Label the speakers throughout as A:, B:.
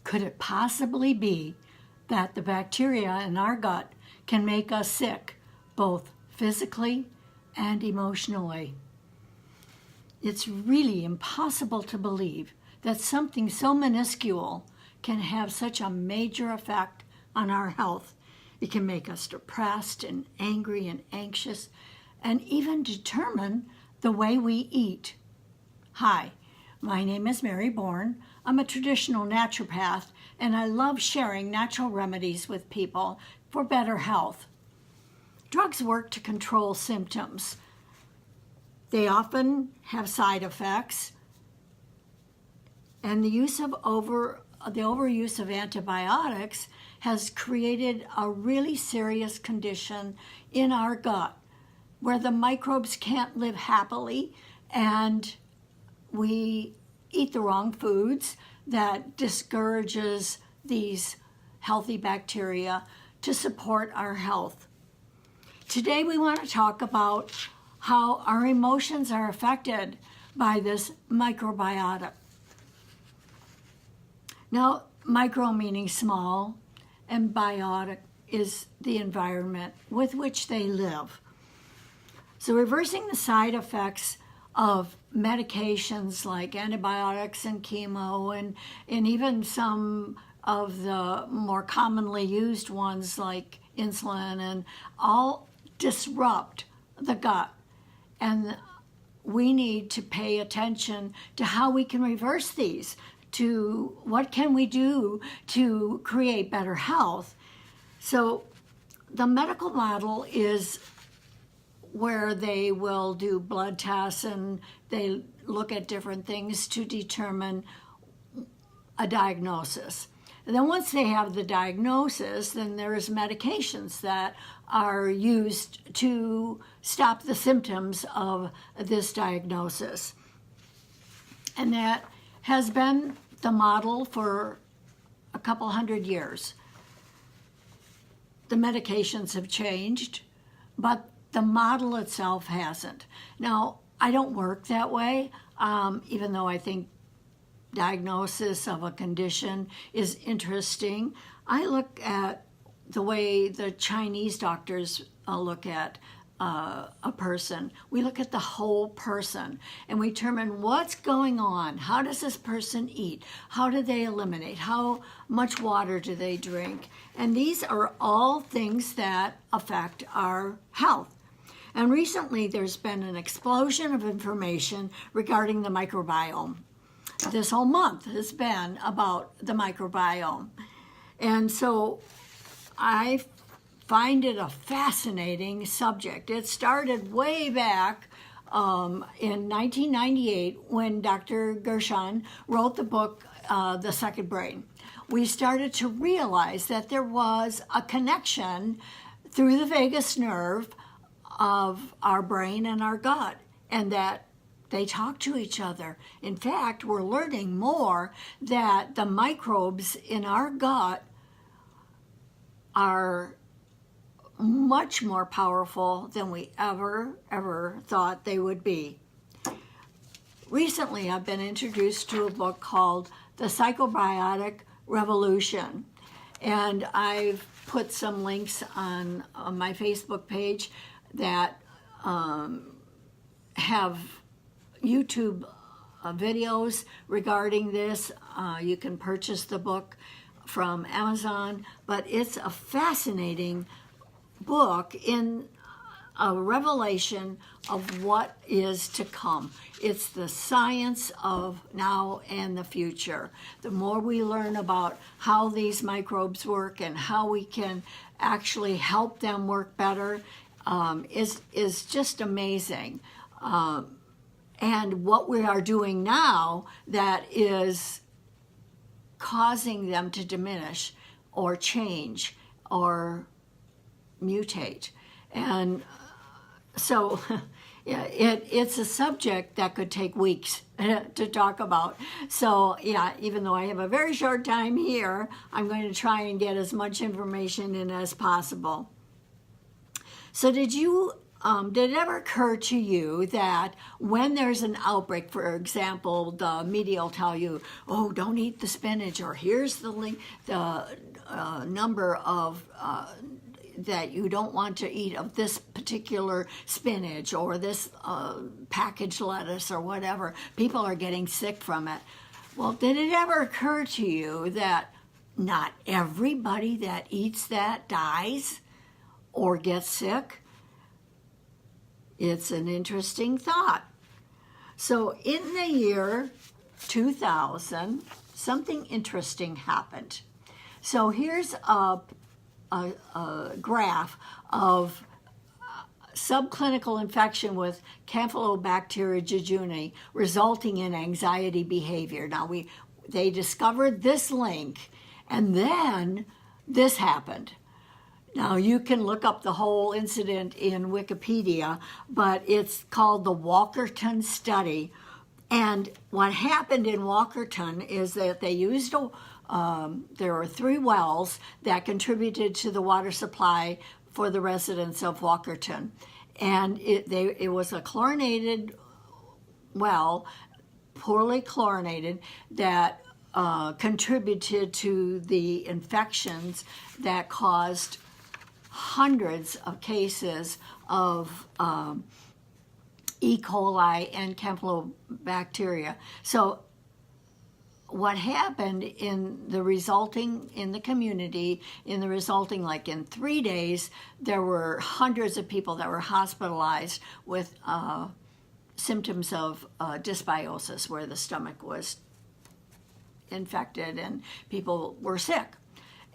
A: Could it possibly be that the bacteria in our gut can make us sick, both physically and emotionally? It's really impossible to believe that something so minuscule can have such a major effect on our health. It can make us depressed and angry and anxious, and even determine the way we eat. Hi, my name is Mary Bourne. I'm a traditional naturopath, and I love sharing natural remedies with people for better health. Drugs work to control symptoms. They often have side effects, and the overuse of antibiotics has created a really serious condition in our gut where the microbes can't live happily, and we eat the wrong foods that discourages these healthy bacteria to support our health. Today we want to talk about how our emotions are affected by this microbiota. Now, micro meaning small, and biotic is the environment with which they live. So reversing the side effects of medications like antibiotics and chemo and even some of the more commonly used ones like insulin and all disrupt the gut. And we need to pay attention to how we can reverse these, to what can we do to create better health. So the medical model is where they will do blood tests and they look at different things to determine a diagnosis. And then once they have the diagnosis, then there's medications that are used to stop the symptoms of this diagnosis. And that has been the model for a couple hundred years. The medications have changed, but the model itself hasn't. Now, I don't work that way, even though I think diagnosis of a condition is interesting. I look at the way the Chinese doctors look at a person. We look at the whole person and we determine what's going on. How does this person eat? How do they eliminate? How much water do they drink? And these are all things that affect our health. And recently there's been an explosion of information regarding the microbiome. This whole month has been about the microbiome. And so I find it a fascinating subject. It started way back in 1998 when Dr. Gershon wrote the book, The Second Brain. We started to realize that there was a connection through the vagus nerve of our brain and our gut, and that they talk to each other. In fact, we're learning more that the microbes in our gut are much more powerful than we ever thought they would be. Recently, I've been introduced to a book called The Psychobiotic Revolution, and I've put some links on my Facebook page that have YouTube videos regarding this. You can purchase the book from Amazon, but it's a fascinating book in a revelation of what is to come. It's the science of now and the future. The more we learn about how these microbes work and how we can actually help them work better is just amazing. And what we are doing now that is causing them to diminish or change or mutate. And so yeah, it's a subject that could take weeks to talk about. So yeah, even though I have a very short time here, I'm going to try and get as much information in as possible. So did you did it ever occur to you that when there's an outbreak, for example, the media will tell you, oh, don't eat the spinach, or here's the link, the number of that you don't want to eat of this particular spinach or this packaged lettuce or whatever. People are getting sick from it. Well, did it ever occur to you that not everybody that eats that dies or gets sick? It's an interesting thought. So in the year 2000, something interesting happened. So here's a graph of subclinical infection with Campylobacter jejuni resulting in anxiety behavior. Now they discovered this link, and then this happened. Now you can look up the whole incident in Wikipedia, but it's called the Walkerton study. And what happened in Walkerton is that they used there were 3 wells that contributed to the water supply for the residents of Walkerton. And it was a chlorinated well, poorly chlorinated, that contributed to the infections that caused hundreds of cases of E. coli and Campylobacter. So what happened in the community, like in 3 days, there were hundreds of people that were hospitalized with symptoms of dysbiosis, where the stomach was infected and people were sick.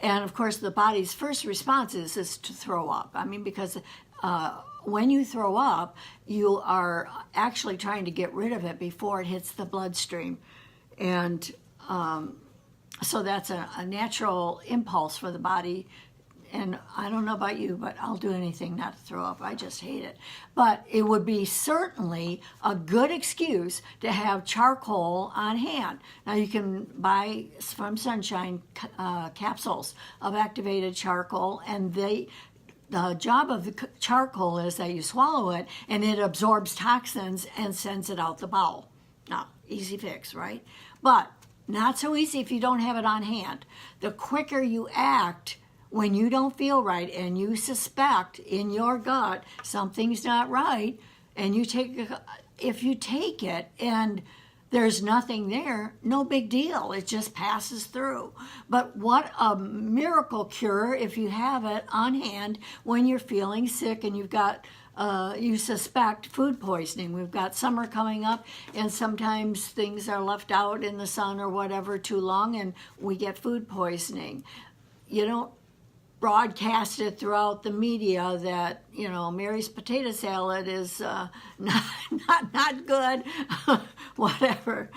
A: And of course, the body's first response is to throw up. I mean, because when you throw up, you are actually trying to get rid of it before it hits the bloodstream. And so that's a natural impulse for the body. And I don't know about you, but I'll do anything not to throw up. I just hate it. But it would be certainly a good excuse to have charcoal on hand. Now you can buy from Sunshine capsules of activated charcoal, and the job of the charcoal is that you swallow it and it absorbs toxins and sends it out the bowel. Now, easy fix, right? But not so easy if you don't have it on hand. The quicker you act when you don't feel right and you suspect in your gut something's not right, and if you take it and there's nothing there, no big deal. It just passes through. But what a miracle cure if you have it on hand when you're feeling sick and you've got you suspect food poisoning. We've got summer coming up, and sometimes things are left out in the sun or whatever too long, and we get food poisoning. You don't broadcast it throughout the media that, Mary's potato salad is not good, whatever.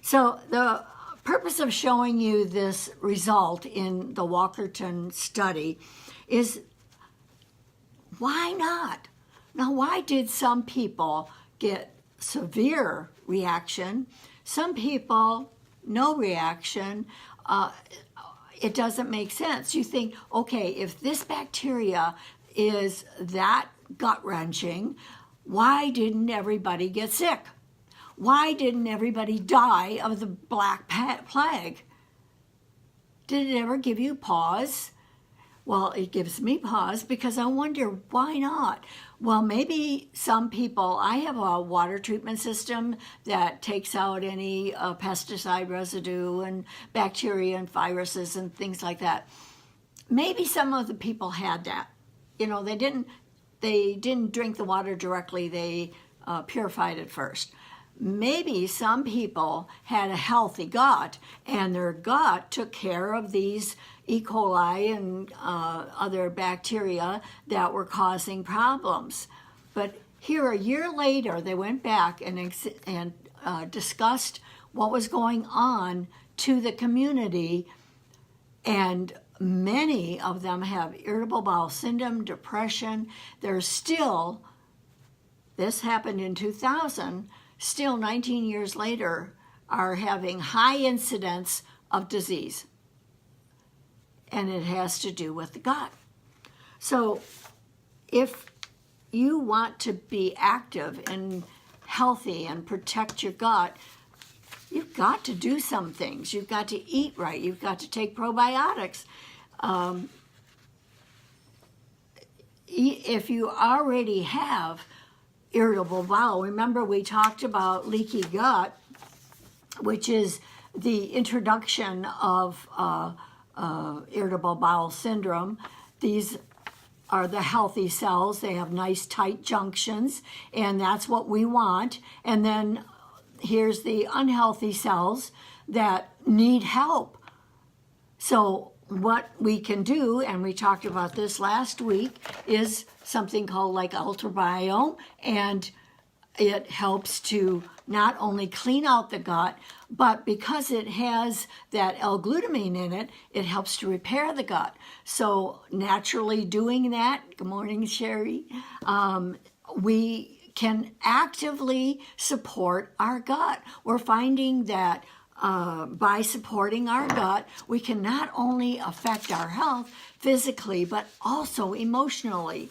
A: So the purpose of showing you this result in the Walkerton study is, why not? Now, why did some people get severe reaction? Some people, no reaction. It doesn't make sense. You think, okay, if this bacteria is that gut-wrenching, why didn't everybody get sick? Why didn't everybody die of the Black Plague? Did it ever give you pause? Well, it gives me pause because I wonder, why not? Well, maybe some people, I have a water treatment system that takes out any pesticide residue and bacteria and viruses and things like that. Maybe some of the people had that. They didn't drink the water directly. They purified it first. Maybe some people had a healthy gut, and their gut took care of these E. coli and other bacteria that were causing problems. But here, a year later, they went back and discussed what was going on to the community, and many of them have irritable bowel syndrome, depression. This happened in 2000, still 19 years later, are having high incidence of disease. And it has to do with the gut. So if you want to be active and healthy and protect your gut, you've got to do some things. You've got to eat right. You've got to take probiotics. If you already have irritable bowel, remember we talked about leaky gut, which is the introduction of irritable bowel syndrome. These are the healthy cells. They have nice tight junctions, and that's what we want. And then here's the unhealthy cells that need help. So what we can do, and we talked about this last week, is something called like Ultrabiome, and it helps to not only clean out the gut, but because it has that L-glutamine in it, it helps to repair the gut. So naturally doing that, good morning, Sherry, we can actively support our gut. We're finding that by supporting our gut, we can not only affect our health physically, but also emotionally.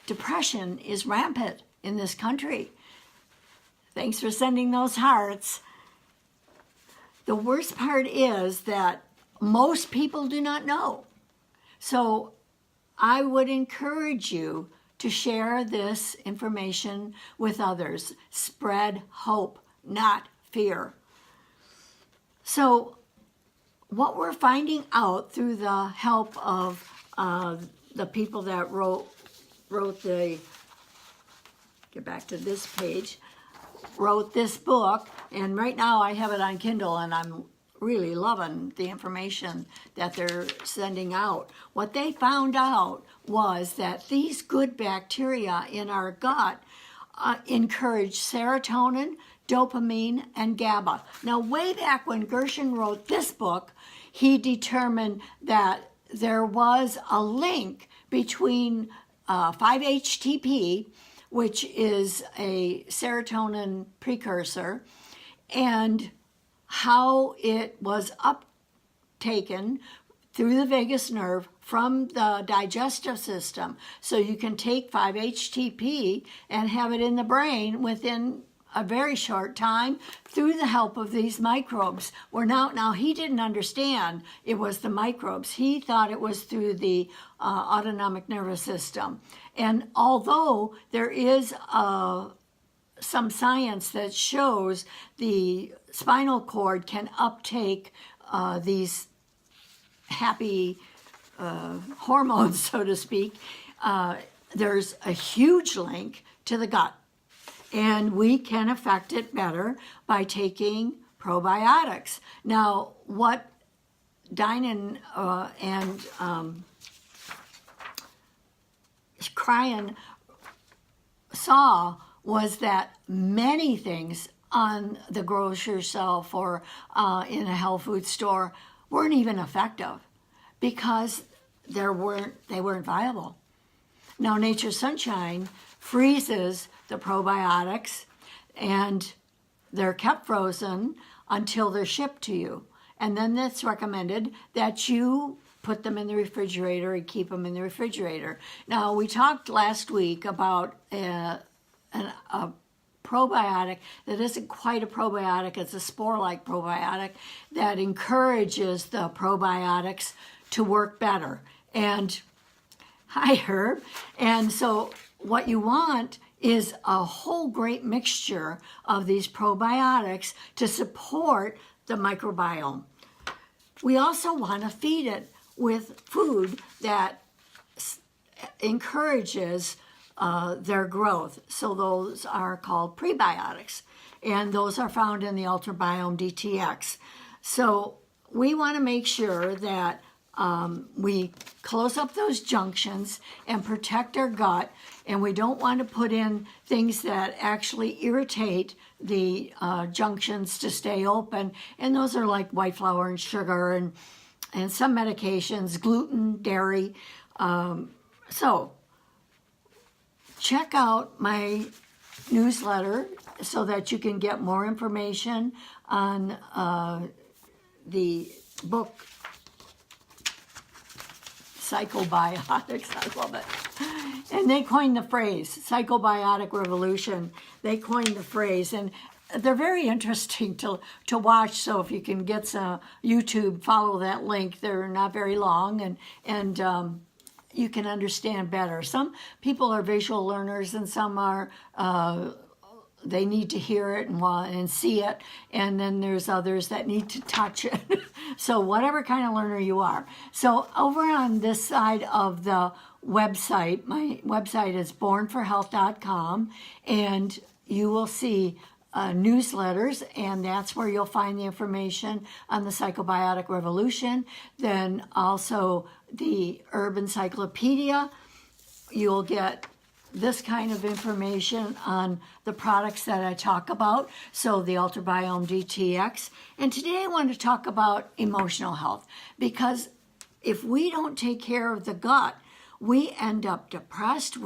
A: Depression is rampant in this country. Thanks for sending those hearts. The worst part is that most people do not know. So I would encourage you to share this information with others. Spread hope, not fear. So what we're finding out through the help of the people that wrote the, get back to this page, wrote this book, and right now I have it on Kindle, and I'm really loving the information that they're sending out. What they found out was that these good bacteria in our gut encourage serotonin, dopamine, and GABA. Now, way back when Gershon wrote this book, he determined that there was a link between 5-HTP, which is a serotonin precursor, and how it was uptaken through the vagus nerve from the digestive system. So you can take 5-HTP and have it in the brain within a very short time through the help of these microbes. Now he didn't understand it was the microbes. He thought it was through the autonomic nervous system. And although there is some science that shows the spinal cord can uptake these happy hormones, so to speak, there's a huge link to the gut. And we can affect it better by taking probiotics. Now, what Dinan and Cryan saw was that many things on the grocery shelf or in a health food store weren't even effective because they weren't viable. Now, Nature's Sunshine freezes the probiotics, and they're kept frozen until they're shipped to you. And then it's recommended that you put them in the refrigerator and keep them in the refrigerator. Now, we talked last week about a probiotic that isn't quite a probiotic. It's a spore-like probiotic that encourages the probiotics to work better. And hi, Herb. And so what you want is a whole great mixture of these probiotics to support the microbiome. We also want to feed it with food that encourages their growth. So those are called prebiotics, and those are found in the Ultrabiome DTX. So we want to make sure that we close up those junctions and protect our gut, and we don't want to put in things that actually irritate the junctions to stay open, and those are like white flour and sugar and some medications, gluten, dairy. So check out my newsletter so that you can get more information on the book psychobiotics. I love it. And they coined the phrase, psychobiotic revolution. They coined the phrase, and they're very interesting to watch. So if you can get some YouTube, follow that link. They're not very long, and you can understand better. Some people are visual learners, and some are they need to hear it and see it, and then there's others that need to touch it. So whatever kind of learner you are. So over on this side of the website, my website is bornforhealth.com, and you will see newsletters, and that's where you'll find the information on the psychobiotic revolution. Then also the Herb Encyclopedia. You'll get this kind of information on the products that I talk about, so the Ultrabiome DTX. And today I want to talk about emotional health, because if we don't take care of the gut, we end up depressed,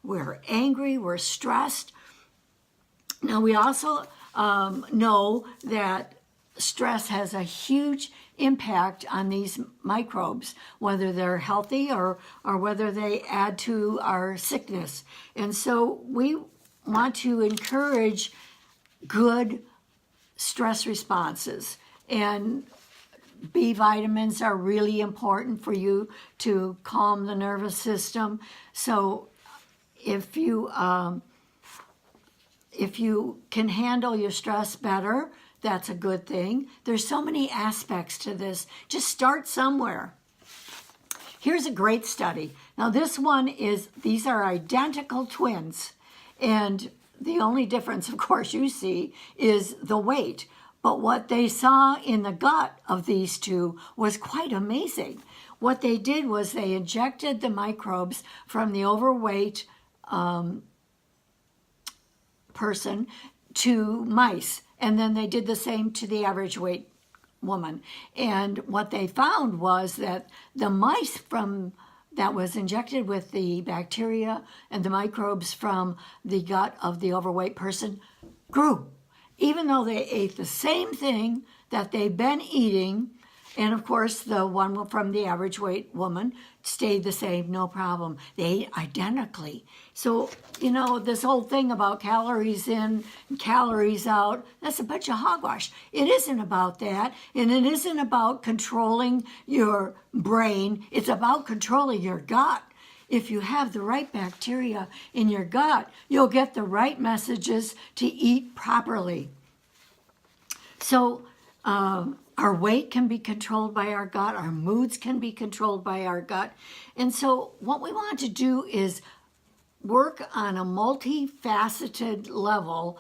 A: we're angry, we're stressed. Now, we also know that stress has a huge impact on these microbes, whether they're healthy or whether they add to our sickness. And so we want to encourage good stress responses. And B vitamins are really important for you to calm the nervous system. So if you can handle your stress better, that's a good thing. There's so many aspects to this. Just start somewhere. Here's a great study. Now this one these are identical twins, and the only difference, of course, you see is the weight. But what they saw in the gut of these two was quite amazing. What they did was they injected the microbes from the overweight person to mice, and then they did the same to the average weight woman. And what they found was that the mice that was injected with the bacteria and the microbes from the gut of the overweight person grew, even though they ate the same thing that they've been eating. And of course, the one from the average weight woman stayed the same, no problem. They ate identically. So, this whole thing about calories in and calories out, that's a bunch of hogwash. It isn't about that. And it isn't about controlling your brain. It's about controlling your gut. If you have the right bacteria in your gut, you'll get the right messages to eat properly. So, our weight can be controlled by our gut. Our moods can be controlled by our gut. And so what we want to do is work on a multifaceted level.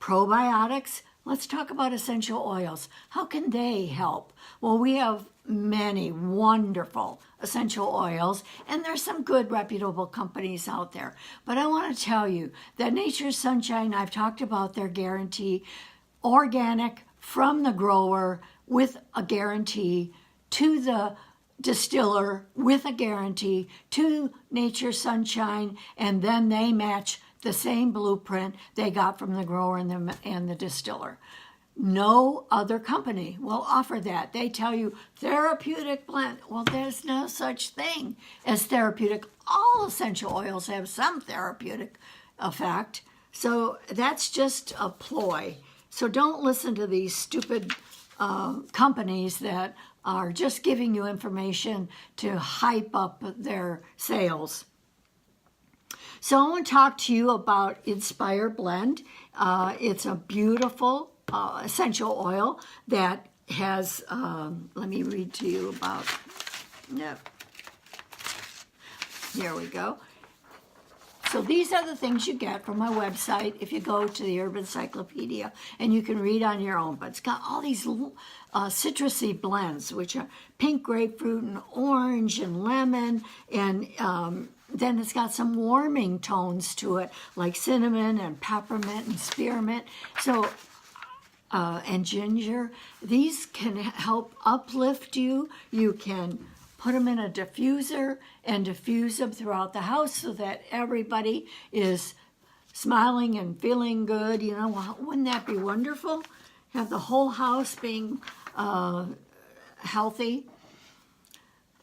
A: Probiotics. Let's talk about essential oils. How can they help? Well, we have many wonderful essential oils, and there's some good reputable companies out there. But I want to tell you that Nature's Sunshine, I've talked about their guarantee, organic from the grower with a guarantee to the distiller with a guarantee to Nature's Sunshine, and then they match the same blueprint they got from the grower and the distiller. No other company will offer that. They tell you therapeutic blend. Well, there's no such thing as therapeutic. All essential oils have some therapeutic effect. So that's just a ploy. So don't listen to these stupid companies that are just giving you information to hype up their sales. So I want to talk to you about Inspire Blend. It's a beautiful essential oil that has, let me read to you about, here we go. So these are the things you get from my website if you go to the Herb Encyclopedia, and you can read on your own. But it's got all these citrusy blends, which are pink grapefruit and orange and lemon, and then it's got some warming tones to it, like cinnamon and peppermint and spearmint. So, and ginger. These can help uplift you. You can put them in a diffuser and diffuse them throughout the house so that everybody is smiling and feeling good. Wouldn't that be wonderful? Have the whole house being healthy.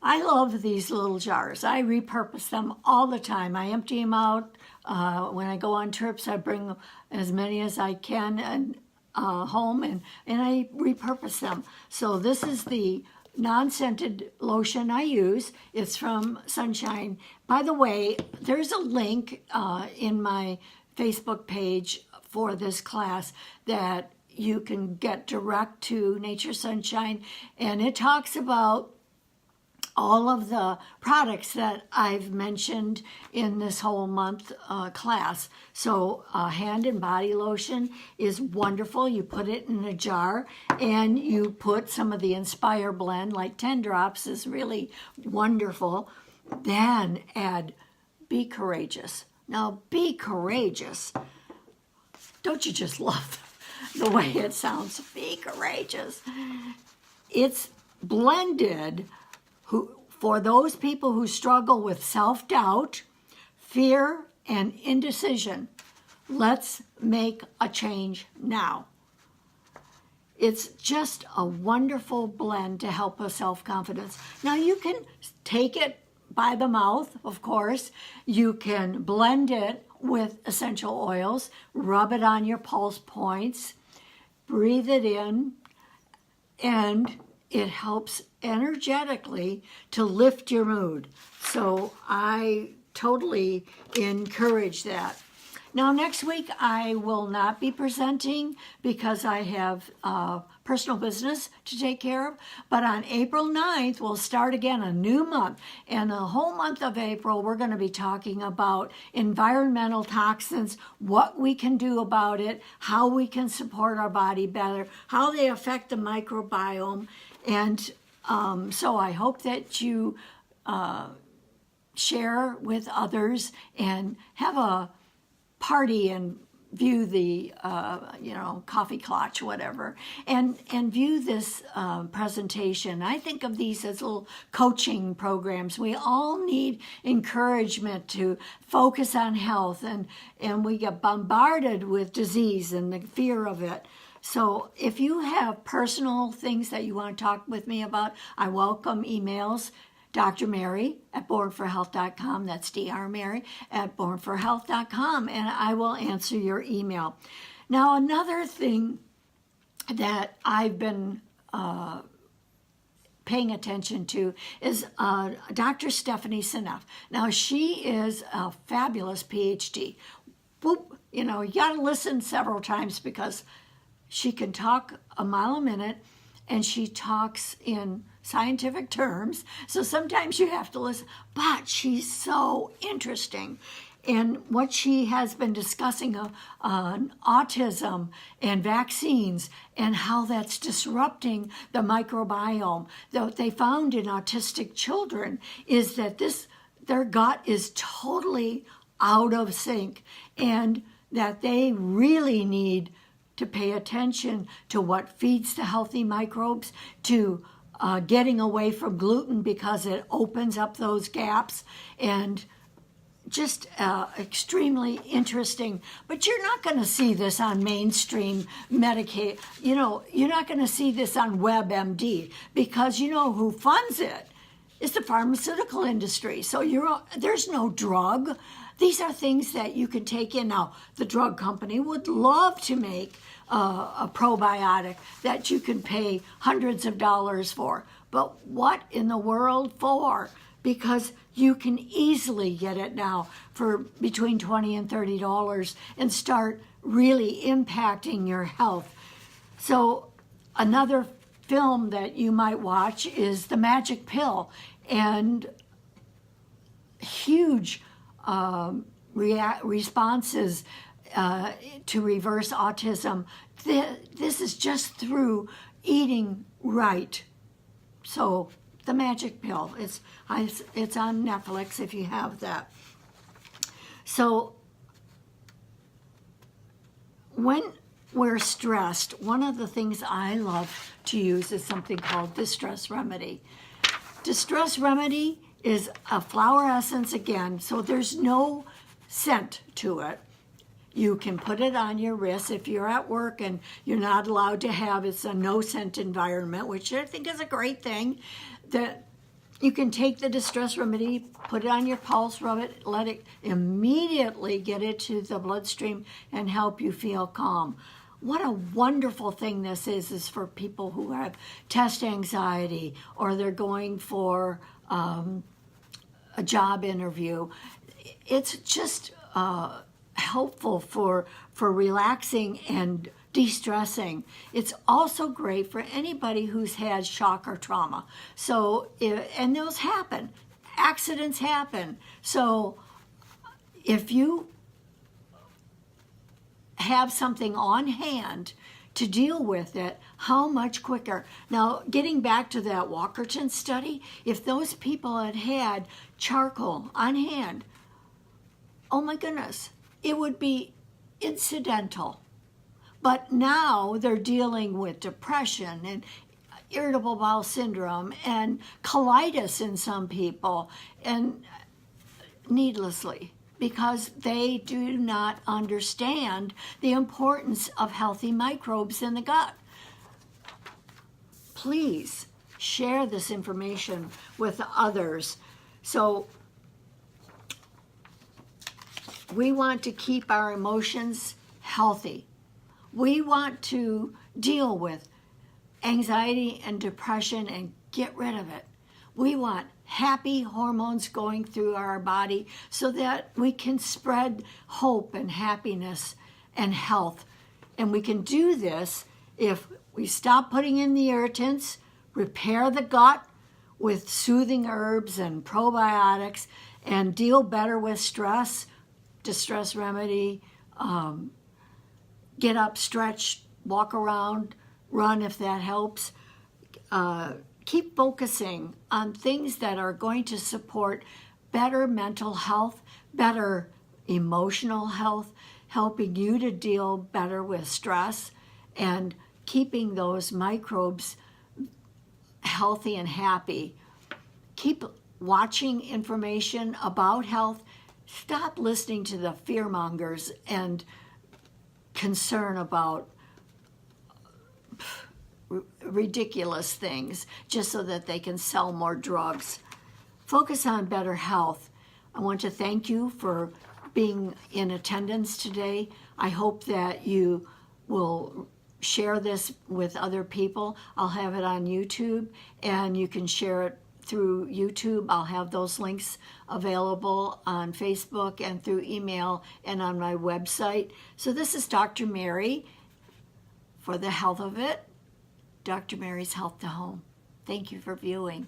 A: I love these little jars. I repurpose them all the time. I empty them out. When I go on trips, I bring as many as I can and home, and I repurpose them. So this is the non-scented lotion I use. It's from Sunshine. By the way, there's a link in my Facebook page for this class that you can get direct to Nature Sunshine, and it talks about all of the products that I've mentioned in this whole month class. So hand and body lotion is wonderful. You put it in a jar and you put some of the Inspire blend, like 10 drops is really wonderful. Then add Be Courageous. Now, Be Courageous. Don't you just love the way it sounds? Be courageous. It's blended for those people who struggle with self-doubt, fear, and indecision. Let's make a change now. It's just a wonderful blend to help with self-confidence. Now, you can take it by the mouth, of course. You can blend it with essential oils, rub it on your pulse points, breathe it in, and it helps energetically to lift your mood. So I totally encourage that. Now, next week I will not be presenting because I have personal business to take care of. But on April 9th, we'll start again a new month. And the whole month of April, we're going to be talking about environmental toxins, what we can do about it, how we can support our body better, how they affect the microbiome. And so I hope that you share with others and have a party and view the coffee clutch, whatever, and view this presentation. I think of these as little coaching programs. We all need encouragement to focus on health, and we get bombarded with disease and the fear of it. So if you have personal things that you want to talk with me about, I welcome emails. Dr. Mary at bornforhealth.com. That's Dr. Mary at bornforhealth.com, and I will answer your email. Now, another thing that I've been paying attention to is Dr. Stephanie Seneff. Now, she is a fabulous PhD. Boop, you got to listen several times because she can talk a mile a minute, and she talks in scientific terms, so sometimes you have to listen, but she's so interesting. And what she has been discussing on autism and vaccines and how that's disrupting the microbiome. What they found in autistic children is that their gut is totally out of sync, and that they really need to pay attention to what feeds the healthy microbes, to getting away from gluten because it opens up those gaps, and just extremely interesting. But you're not going to see this on mainstream Medicaid. You're not going to see this on WebMD because who funds it is the pharmaceutical industry. So there's no drug. These are things that you can take in. Now, the drug company would love to make a probiotic that you can pay hundreds of dollars for. But what in the world for? Because you can easily get it now for between $20 and $30 and start really impacting your health. So another film that you might watch is The Magic Pill, and huge responses to reverse autism. This is just through eating right. So The Magic Pill, it's on Netflix if you have that. So when we're stressed, one of the things I love to use is something called Distress Remedy. Distress Remedy is a flower essence again, so there's no scent to it. You can put it on your wrist if you're at work and you're not allowed to have, it's a no scent environment, which I think is a great thing. That You can take the distress remedy, put it on your pulse, rub it, let it immediately get into the bloodstream and help you feel calm. What a wonderful thing this is for people who have test anxiety or they're going for a job interview. It's just helpful for relaxing and de-stressing. It's also great for anybody who's had shock or trauma. So, and those happen. Accidents happen. So if you have something on hand to deal with it, how much quicker? Now, getting back to that Walkerton study, if those people had had charcoal on hand, oh my goodness, it would be incidental. But now they're dealing with depression and irritable bowel syndrome and colitis in some people, and needlessly, because they do not understand the importance of healthy microbes in the gut. Please share this information with others. So we want to keep our emotions healthy. We want to deal with anxiety and depression and get rid of it. We want happy hormones going through our body so that we can spread hope and happiness and health. And we can do this if we stop putting in the irritants, repair the gut with soothing herbs and probiotics, and deal better with stress, distress remedy, get up, stretch, walk around, run if that helps. Keep focusing on things that are going to support better mental health, better emotional health, helping you to deal better with stress, and keeping those microbes healthy and happy. Keep watching information about health. Stop listening to the fearmongers and concern about ridiculous things just so that they can sell more drugs. Focus on better health. I want to thank you for being in attendance today. I hope that you will share this with other people. I'll have it on YouTube, and you can share it through YouTube. I'll have those links available on Facebook and through email and on my website. So this is Dr. Mary for the Health of It, Dr. Mary's Health to Home. Thank you for viewing.